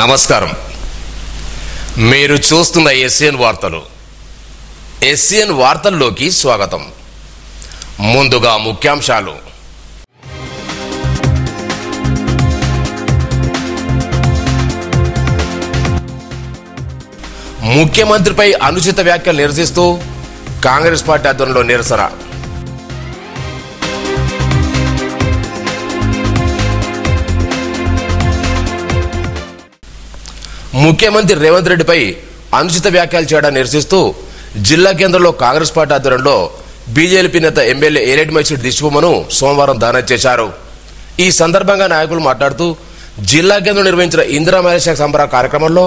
నమస్కారం. మీరు చూస్తున్న ఎస్ఎన్ వార్తలు. ఎస్ఎన్ వార్తల్లోకి స్వాగతం. ముందుగా ముఖ్యాంశాలు. ముఖ్యమంత్రిపై అనుచిత వ్యాఖ్యలు నిరసిస్తూ కాంగ్రెస్ పార్టీ ఆధ్వర్యంలో నిరసన. ముఖ్యమంత్రి రేవంత్ రెడ్డిపై అనుచిత వ్యాఖ్యలు చేయడం నిరసిస్తూ జిల్లా కేంద్రంలో కాంగ్రెస్ పార్టీ ఆధ్వర్యంలో బీజేపీ నేత ఎమ్మెల్యే ఏరెడ్డి మైసూరి దిష్టిబొమ్మను సోమవారం దానం చేశారు. ఈ సందర్భంగా నాయకులు మాట్లాడుతూ జిల్లా కేంద్రంలో నిర్వహించిన ఇందిరా మహిళా సంబరాల కార్యక్రమంలో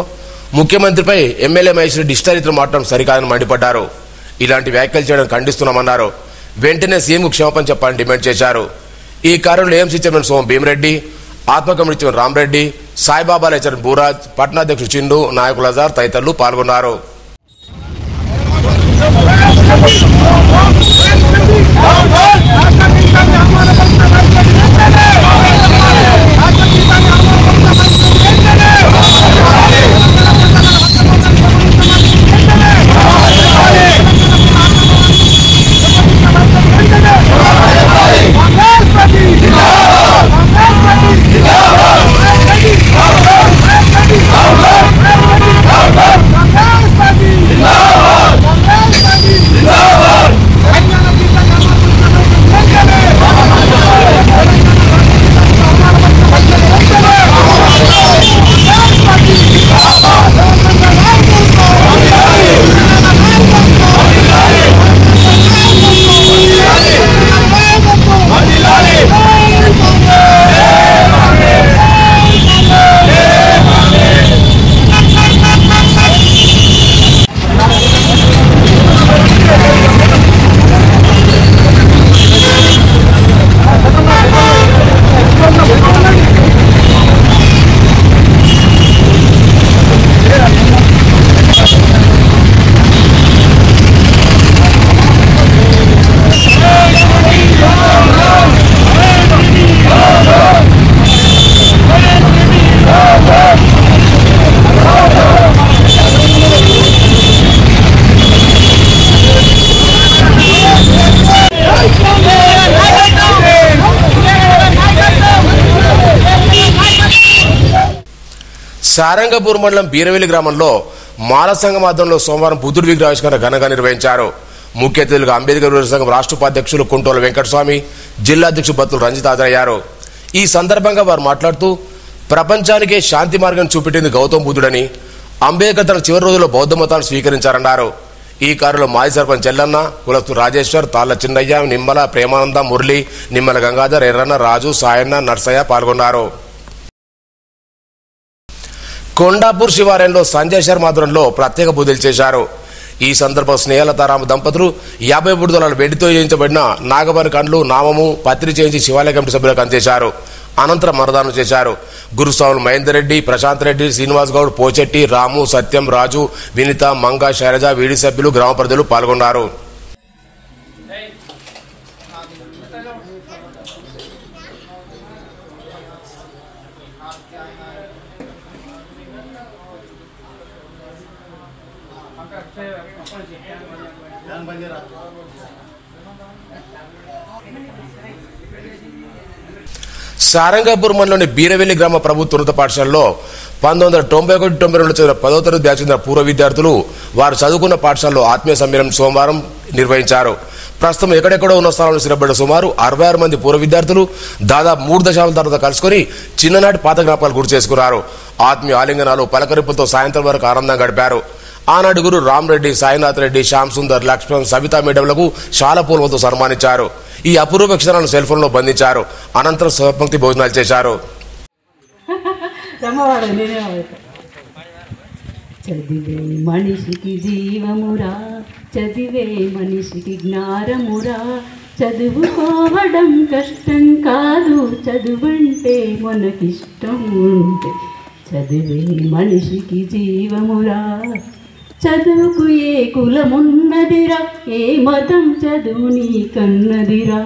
ముఖ్యమంత్రిపై ఎమ్మెల్యే మైసూరి దిష్టారీతిలో మాట్లాడడం సరికాదని మండిపడ్డారు. ఇలాంటి వ్యాఖ్యలు చేయడం ఖండిస్తున్నామన్నారు. వెంటనే సీఎంకు క్షమాపణ చెప్పాలని డిమాండ్ చేశారు. ఈ కార్యంలో AMC chairman Soma Bheemareddy, ATMA committee chairman Ramareddy, Saibaba lecturer Booraj, పట్టణాధ్యక్షుడు చిండు, నాయకులు అజార్ తదితరులు పాల్గొన్నారు. సారంగపూర్ మండలం బీరవెల్లి గ్రామంలో మాల సంఘం ఆధ్వర్యంలో సోమవారం బుద్ధుడి విగ్రహావిష్కరణ ఘనంగా నిర్వహించారు. ముఖ్య అతిథులుగా అంబేద్కర్ సంఘం రాష్ట్ర ఉపాధ్యక్షులు కుంటోల వెంకటస్వామి, జిల్లా అధ్యక్షుడు బత్తుల రంజిత్ హాజరయ్యారు. ఈ సందర్భంగా వారు మాట్లాడుతూ ప్రపంచానికే శాంతి మార్గం చూపెట్టింది గౌతమ బుద్ధుడని, అంబేద్కర్ తన చివరి రోజుల్లో బౌద్ధ మతాన్ని స్వీకరించారన్నారు. ఈ కారులో మాజీ సర్పంచ్ చెల్లన్న, కులస్తు రాజేశ్వర్, తాళ్ల చిన్నయ్య, నిమ్మల ప్రేమానంద, మురళి, నిమ్మల గంగాధర్, ఎర్రన్న, రాజు, సాయన్న, నర్సయ్య పాల్గొన్నారు. కొండాపూర్ శివాలయంలో సంజయ్ శర్మ ఆధ్వర్యంలో ప్రత్యేక పూజలు చేశారు. ఈ సందర్భంగా స్నేహలతారామ దంపతులు 53 తులాల వెండితో చేయించబడిన నాగవారి కండ్లు, నామము, పత్రి చేయించి శివాలయ కమిటీ సభ్యులకు అందజేశారు. అనంతరం మరదానం చేశారు. గురుస్వాములు మహేందర్ రెడ్డి, ప్రశాంత్ రెడ్డి, శ్రీనివాస్ గౌడ్, పోచెట్టి, రాము, సత్యం, రాజు, వినిత, మంగ, శైలజ, వీడి సభ్యులు, గ్రామ ప్రజలు పాల్గొన్నారు. సారంగపూర్ మండలంలోని బీరవెల్లి గ్రామ ప్రభుత్వ ఉన్నత పాఠశాలలో 1991-92 చదివిన 10వ తరగతి బ్యాచ్ చెందిన పూర్వ విద్యార్థులు వారు చదువుకున్న పాఠశాలలో ఆత్మీయ సమ్మేళనం సోమవారం నిర్వహించారు. ప్రస్తుతం ఎక్కడెక్కడో ఉన్న స్థానంలో స్థిరపడ్డ సుమారు 66 మంది పూర్వ విద్యార్థులు దాదాపు 3 దశాబ్దాల తర్వాత కలుసుకుని చిన్ననాటి పాత జ్ఞాపకాలు గుర్తు చేసుకున్నారు. ఆత్మీయ ఆలింగనాలు, పలకరింపులతో సాయంత్రం వరకు ఆనందంగా గడిపారు. ఆనాడు గురు రామరెడ్డి, సాయినాథ్ రెడ్డి, శ్యామ్ సుందర్, లక్ష్మణ్, సవితా మేడంలకు శాల పూలతో సన్మానించారు. ఈ అపూర్వ క్షణాలను సెల్ ఫోన్ లో బంధించారు. అనంతరం సహపంక్తి భోజనాలు చేశారు. చదివే మనిషికి జీవమురా, చదివే మనిషికి జ్ఞానమురా, చదువుకోవడం కష్టం కాదు, చదువంటే మనకిష్టం ఉంటే, చదివే మనిషికి జీవమురా. చదువుకు ఏ కులమున్నదిరా, ఏ మతం చదువు నీ కన్నదిరా,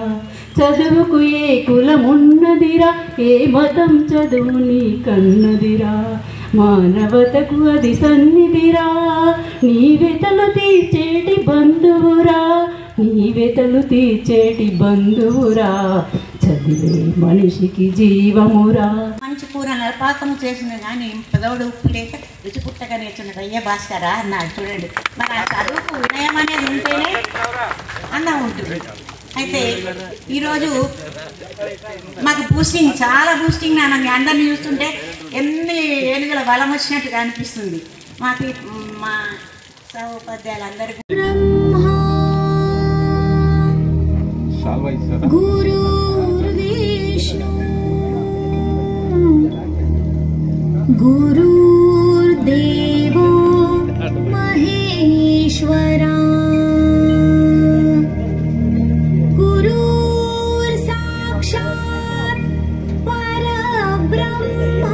చదువుకు ఏ కులమున్నదిరా, ఏ మతం చదువు నీ కన్నదిరా. మానవతకు అది సన్నిధిరా, నీవెతలు తీర్చేటి బంధువురా, నీవెతలు తీర్చేటి బంధువురా, చదివే మనిషికి జీవమురా. మంచి కూర నరపాకం చేసిన కానీ పెదవుడు ఉప్పు లేక రుచి పుట్టగా నేర్చున్నాడు. అయ్యే భాస్కరా అన్నాడు. చూడండి, మరి ఆ చదువుకు వినయం అనేది ఉంటేనే అన్నం ఉంటుంది. అయితే ఈరోజు మాకు బూస్టింగ్, చాలా బూస్టింగ్ నాన్న. మీ అందరినీ చూస్తుంటే ఎన్ని ఏనుగుల బలం వచ్చినట్టుగా అనిపిస్తుంది. మాకు మా సహోపాధ్యాయులందరికీ गुरुर्देवो महेश्वरा, गुरुर्साक्षात् परब्रह्मा.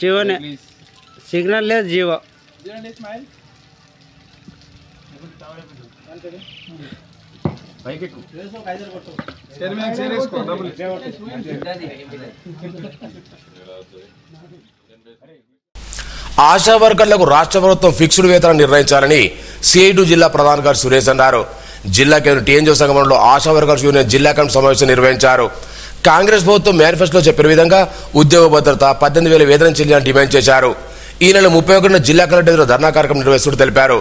జీవనే సిగ్నల్ లేదు. జీవ ఆశా వర్కర్లకు రాష్ట్ర ప్రభుత్వం ఫిక్స్డ్ వేతనం నిర్ణయించాలని సిఐటి జిల్లా ప్రధాన కార్యదర్శి సురేష్ అన్నారు. జిల్లా కేంద్ర టీఎన్జీ సంగమంలో ఆశా వర్కర్స్ యూనియన్ జిల్లా కమిటీ సమావేశం నిర్వహించారు. కాంగ్రెస్ ప్రభుత్వం మేనిఫెస్టోలో చెప్పిన విధంగా ఉద్యోగ భద్రత, 18,000 వేతనం చెల్లించాలని డిమాండ్ చేశారు. ఈ నెల 31న జిల్లా కలెక్టర్ ధర్నా కార్యక్రమం నిర్వహిస్తున్నట్టు తెలిపారు.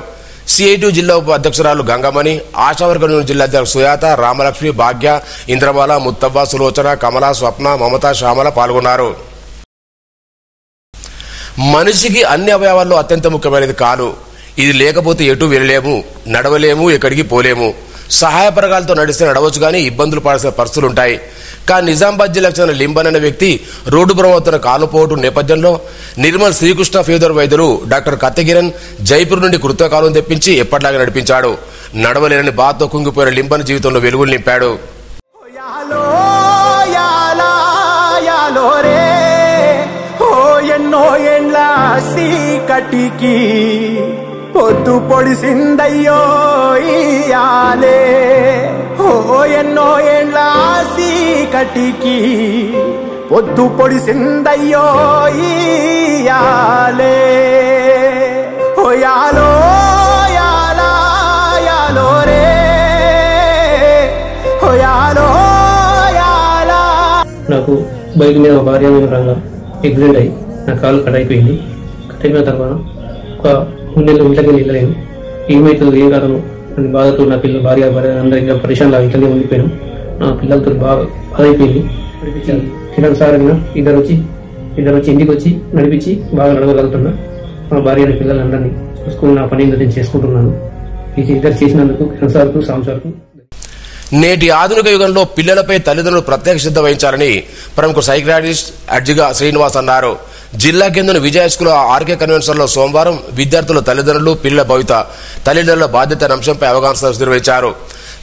సిఐటి జిల్లా ఉప అధ్యక్షురాలు గంగమణి, ఆశా వర్కర్ యూనియన్ జిల్లా అధ్యక్షులు సుయాత, రామలక్ష్మి, భాగ్య, ఇంద్రబాల, ముత్తవ్వ, సులోచన, కమల, స్వప్న, మమత, శ్యామల పాల్గొన్నారు. మనిషికి అన్ని అవయవాల్లో అత్యంత ముఖ్యమైనది కాలు. ఇది లేకపోతే ఎటు వెళ్ళలేము, నడవలేము, ఎక్కడికి పోలేము. సహాయ పరగాలతో నడిస్తే నడవచ్చు, కానీ ఇబ్బందులు పడాల్సిన పరిస్థితులు ఉంటాయి. కానీ నిజామాబాద్ జిల్లాకు చెందిన లింబన్ అనే వ్యక్తి రోడ్డు ప్రమాదంతో కాలుపోవటం నేపథ్యంలో నిర్మల్ శ్రీకృష్ణ ఫీవర్ వైద్యులు డాక్టర్ కత్తగిరన్ జైపూర్ నుండి కృత్రిమ తెప్పించి ఎప్పటిలాగా నడిపించాడు. నడవలేనని బాధతో కుంగిపోయిన లింబన్ జీవితంలో వెలుగులు నింపాడు. పొద్దు పొడిసిందయ్యో ఇయాలే, ఓ ఎన్నో ఏండ్ల సీకటికి పొద్దు పొడిసిందయ్యో ఇయాలే, ఓ యాలో యాలా యాలో రే, ఓ యాలో యాలా. నాకు బైక్ మీద భార్య రంగా యాక్సిడెంట్ అయ్యి నా కాలు కట్ అయిపోయింది. కట్ అయిపోయిన తర్వాత ఒక 3 నెలలు ఇంట్లోకి వెళ్ళలేను. ఏమవుతుందో ఏం కాదు అని బాధతో నా పిల్లలు భార్య అందరికీ పరిశ్రమలో ఇంట్లోనే ఉండిపోయాను. నా పిల్లలతో బాగా బాధ అయిపోయింది. కిరణ్ సార్ అయినా ఇద్దరు వచ్చి ఇంటికి వచ్చి నడిపించి బాగా నడవగలుగుతున్నా. మా భార్య పిల్లలందరినీ చూసుకుని నా పని నేను చేసుకుంటున్నాను. ఇది ఇద్దరు చేసినందుకు కిరణ్ సార్కు, సామ్ సార్కు. నేటి ఆధునిక యుగంలో పిల్లలపై తల్లిదండ్రులు ప్రత్యేక శ్రద్ధ వహించాలని ప్రముఖ సైకియాట్రిస్ట్ అడ్జిగా శ్రీనివాస్ అన్నారు. జిల్లా కేంద్రం విజయ స్కూల్ ఆర్కే కన్వెన్షన్ లో సోమవారం విద్యార్థుల తల్లిదండ్రులు, పిల్లల భవిత, తల్లిదండ్రుల బాధ్యత అనే అంశంపై అవగాహన సదస్సు నిర్వహించారు.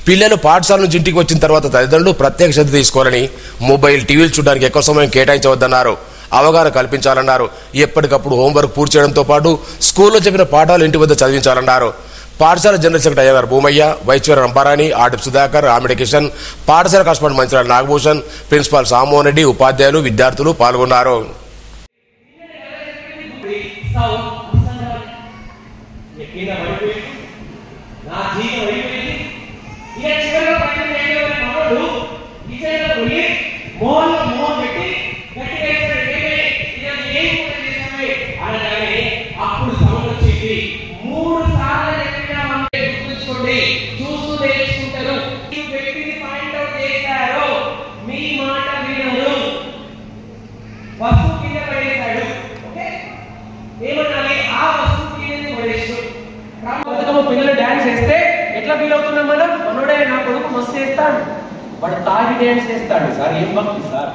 పిల్లలు పాఠశాల నుంచి ఇంటికి వచ్చిన తర్వాత తల్లిదండ్రులు ప్రత్యేక శ్రద్ధ తీసుకోవాలని, మొబైల్, టీవీలు చూడడానికి ఎక్కువ సమయం కేటాయించవద్దన్నారు. అవగాహన కల్పించాలన్నారు. ఎప్పటికప్పుడు హోంవర్క్ పూర్తి చేయడంతో పాటు స్కూల్లో చెప్పిన పాఠాలు ఇంటి వద్ద చదివించాలన్నారు. పాఠశాల జనరల్ సెక్రటరీ అయ్యవారు Bhoomaiah, vice chairman Ramparani, RD Sudhakar, Amidi Kishan, పాఠశాల కరస్పాండెంట్ మంచిరాల నాగభూషణ్, ప్రిన్సిపాల్ సామోహన్ రెడ్డి, ఉపాధ్యాయులు, విద్యార్థులు పాల్గొన్నారు. పిల్లలు డాన్స్ చేస్తే ఎట్లా ఫీల్ అవుతున్నాం మనం? మనోడే నా కొడుకు మస్తు చేస్తాడు, వాడు తాగి డాన్స్ చేస్తాడు. సార్ ఏం భక్తి సార్?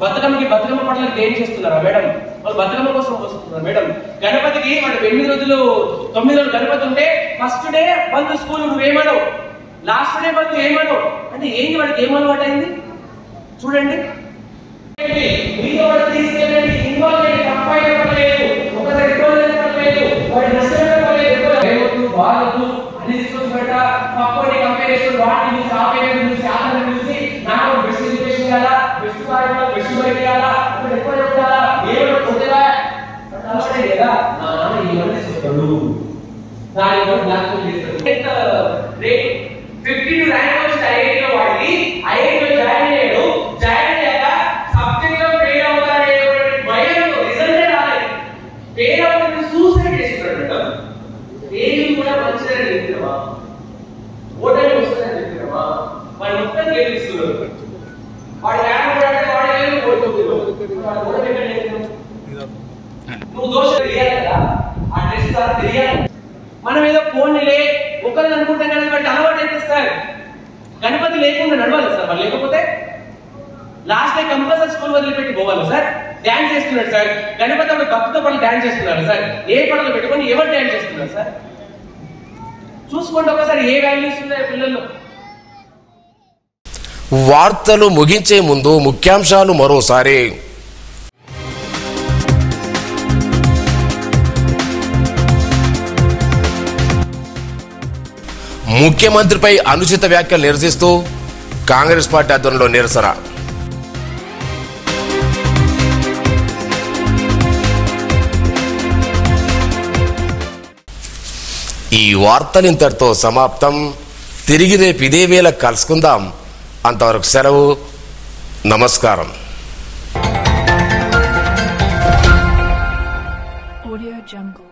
బతుకమ్మకి బతుకమ్మ పట్ల డాన్స్ చేస్తున్నారా మేడం? వాళ్ళు బతుకమ్మ కోసం వస్తున్నారు మేడం. గణపతికి వాడు 8 రోజులు 9 రోజులు గణపతి ఉంటే ఫస్ట్ డే బంద్ స్కూల్ నువ్వేమనవు, లాస్ట్ డే బంద్ ఏమనవు అంటే ఏంటి? వాడికి ఏం అలవాటు అయింది చూడండి. మీతో తీసుకెళ్ళండి, ఇన్వాల్వ్ అయ్యి తప్పలేదు, ఒకసారి వాడి నష్టం బాధలు అన్ని తీసుకొచ్చి పెట్టా పక్కనే కంపేర్ చేసి వాటిని సాపేయడం చూసి ఆధారం చూసి నాకు బెస్ట్ ఎడ్యుకేషన్ ఇవ్వాలా బెస్ట్ కాలేజ్ బెస్ట్ బయట ఇవ్వాలా అక్కడ ఎక్కువ చెప్తారా ఏమో కొత్తగా అలాగే కదా నా నాన్న ఈ మధ్య చెప్తాడు దాని వల్ల బ్లాక్ చేస్తాడు రేట్ 52 ర్యాంక్ వచ్చిన ఐఐటీలో వాడికి ఐఐటీలో జాయిన్ అయ్యాడు జాయిన్ అయ్యాక సబ్జెక్ట్ లో ఫెయిల్ అవుతాడే భయంతో రిజల్టే రాలేదు ఫెయిల్ అవుతుంది సూసైడ్ చేసుకున్నాడు ఏది కూడా మంచిదని చెప్తున్నావా ఓటమి వస్తుందని చెప్తున్నావా వాడు మొత్తం గెలిపిస్తున్నాడు వాడు ఏమంటాడంటే వాడు నువ్వు దోషం తెలియాలి కదా ఆ టెస్ట్ తెలియాలి మనం ఏదో ఫోన్లే ఒకరిని అనుకుంటాం కానీ వాటి అలవాటు అయితే సార్ గణపతి లేకుండా నడవాలి సార్ వాళ్ళు లేకపోతే లాస్ట్ టైం కంపల్సరీ స్కూల్ వదిలిపెట్టి పోవాలి సార్ డాన్స్ చేస్తున్నాడు సార్ గణపతి అప్పుడు భక్తితో పాటు డాన్స్ చేస్తున్నారు సార్ ఏ పడలు పెట్టుకొని ఎవరు డాన్స్ చేస్తున్నారు సార్ చూసుకోండి ఒకసారి ఏ వాల్యూస్ ఉన్నాయో పిల్లల్లో. వార్తలు ముగించే ముందు ముఖ్యాంశాలు మరోసారి. ముఖ్యమంత్రిపై అనుచిత వ్యాఖ్యలు నిరసిస్తూ కాంగ్రెస్ పార్టీ ఆధ్వర్యంలో నిరసన. ఈ వార్తలు ఇంతటితో సమాప్తం. తిరిగి రేపు ఇదే వేళ కలుసుకుందాం. అంతవరకు సెలవు. నమస్కారం. Audio Jungle.